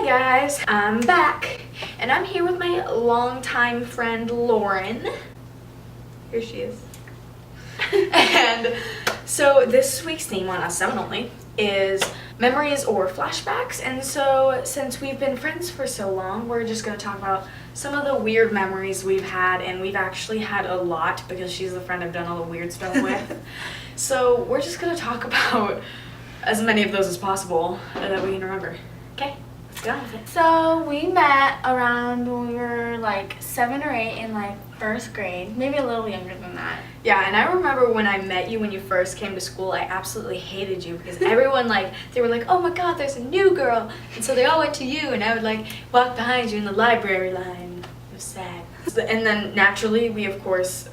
Hey guys, I'm back, and I'm here with my longtime friend Lauren. Here she is. And so this week's theme on Us Seven Only is memories or flashbacks. And so since we've been friends for so long, we're just going to talk about some of the weird memories we've had, and we've actually had a lot because she's the friend I've done all the weird stuff with. So we're just going to talk about as many of those as possible that we can remember. Okay? Let's get on with it. So we met around when we were like 7 or 8 in like first grade, maybe a little younger than that. Yeah, and I remember when I met you when you first came to school, I absolutely hated you because everyone they were like, oh my god, there's a new girl. And so they all went to you, and I would like walk behind you in the library line. It was sad. And then naturally, we of course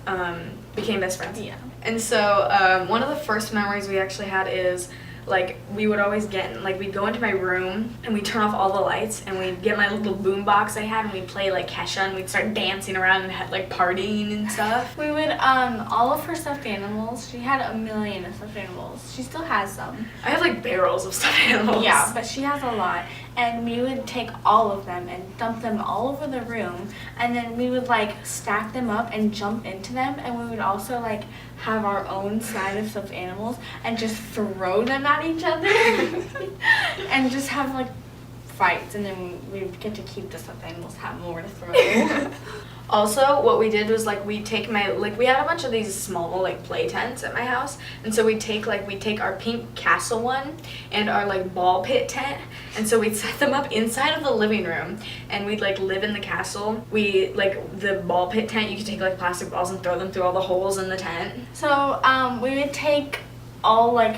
became best friends. Yeah. And so one of the first memories we actually had is like we would always we'd go into my room and we'd turn off all the lights and we'd get my little boom box I had and we'd play like Kesha and we'd start dancing around and like partying and stuff. We would, all of her stuffed animals, she had a million of stuffed animals. She still has some. I have like barrels of stuffed animals. Yeah, but she has a lot. And we would take all of them and dump them all over the room. And then we would like stack them up and jump into them. And we would also like have our own side of stuffed animals and just throw them at each other. And just have like fights. And then we would get to keep the stuffed animals, have more to throw. Also, what we did was like we take we had a bunch of these small like play tents at my house, and so we'd take our pink castle one and our like ball pit tent, and so we'd set them up inside of the living room, and we'd like live in the castle. We like the ball pit tent, you could take like plastic balls and throw them through all the holes in the tent. So we would take all like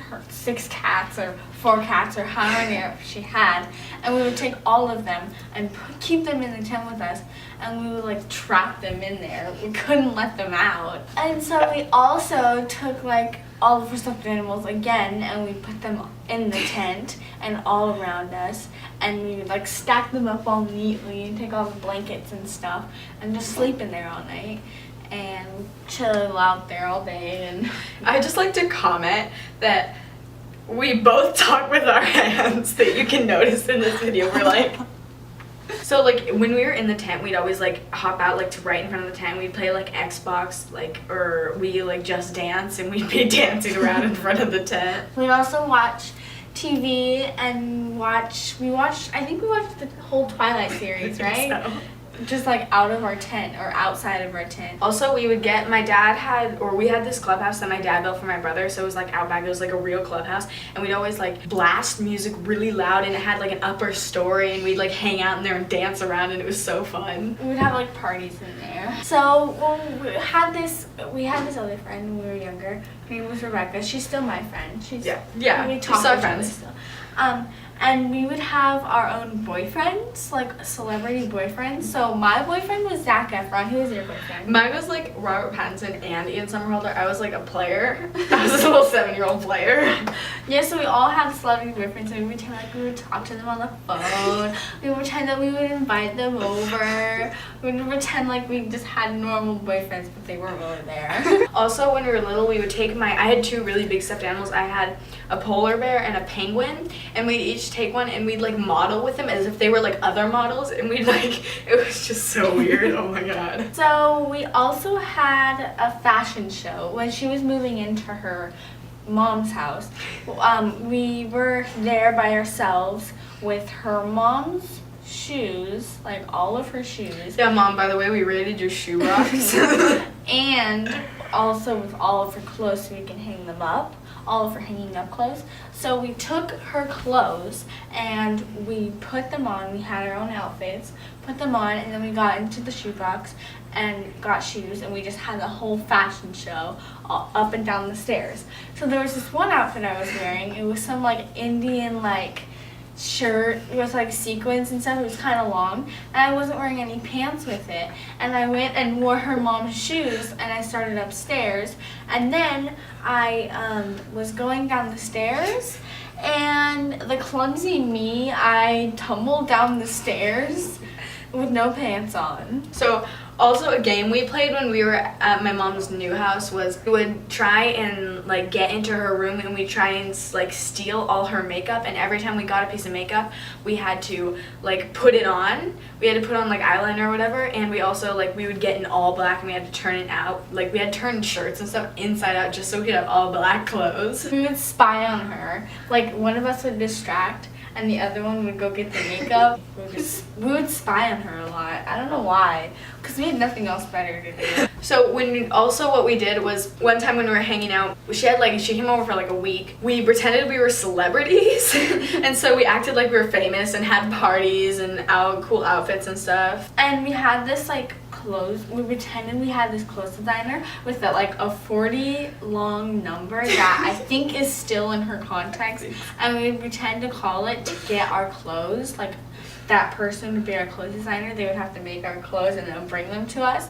her 6 cats or 4 cats or how many she had, and we would take all of them and keep them in the tent with us, and we would like trap them in there. We couldn't let them out. And so we also took like all of her stuffed animals again and we put them in the tent and all around us, and we would like stack them up all neatly and take all the blankets and stuff and just sleep in there all night and chill out there all day. And I just like to comment that we both talk with our hands that you can notice in this video. We're like, so like when we were in the tent, we'd always like hop out like to right in front of the tent. We'd play like Xbox, or we like Just Dance, and we'd be dancing around in front of the tent. We'd also watch TV and I think we watched the whole Twilight series, right? So. Just like out of our tent or outside of our tent. Also, we had this clubhouse that my dad built for my brother, so it was like out back. It was like a real clubhouse, and we'd always like blast music really loud, and it had like an upper story, and we'd like hang out in there and dance around, and it was so fun. We would have like parties in there. So when we had this other friend when we were younger. Her name was Rebecca. She's still my friend. Yeah. We talk to each other still. And we would have our own boyfriends, like celebrity boyfriends. So my boyfriend was Zac Efron. Who was your boyfriend? Mine was like Robert Pattinson and Ian Somerhalder. I was like a player. I was a little 7-year-old player. Yeah, so we all had celebrity boyfriends, and we would pretend like we would talk to them on the phone. We would pretend that we would invite them over. We would pretend like we just had normal boyfriends, but they weren't really there. Also, when we were little, we would take I had 2 really big stuffed animals. I had a polar bear and a penguin, and we'd each take one and we'd like model with them as if they were like other models, and we'd like, it was just so weird. Oh my god. So we also had a fashion show when she was moving into her mom's house. We were there by ourselves with her mom's shoes, like all of her shoes. Yeah, Mom, by the way, we rated your shoe rocks. And also with all of her clothes so we can hang them up, all of her hanging up clothes. So we took her clothes and we put them on. We had our own outfits, put them on, and then we got into the shoebox and got shoes, and we just had the whole fashion show all up and down the stairs. So there was this one outfit I was wearing. It was some like Indian like shirt with like sequins and stuff. It was kind of long, and I wasn't wearing any pants with it, and I went and wore her mom's shoes, and I started upstairs, and then I was going down the stairs, and the clumsy me, I tumbled down the stairs with no pants on. So Also, a game we played when we were at my mom's new house was we would try and like get into her room and we try and like steal all her makeup, and every time we got a piece of makeup we had to like put it on. We had to put on like eyeliner or whatever, and we also like we would get in all black and we had to turn it out. Like we had to turn shirts and stuff inside out just so we could have all black clothes. We would spy on her. Like one of us would distract and the other one would go get the makeup. We would spy on her a lot. I don't know why, because we had nothing else better to do. So what we did was one time when we were hanging out, she came over for like a week. We pretended we were celebrities, and so we acted like we were famous and had parties and cool outfits and stuff. And we had this like we pretended we had this clothes designer with a 40 long number that I think is still in her contacts, and we would pretend to call it to get our clothes. Like that person would be our clothes designer. They would have to make our clothes and then bring them to us.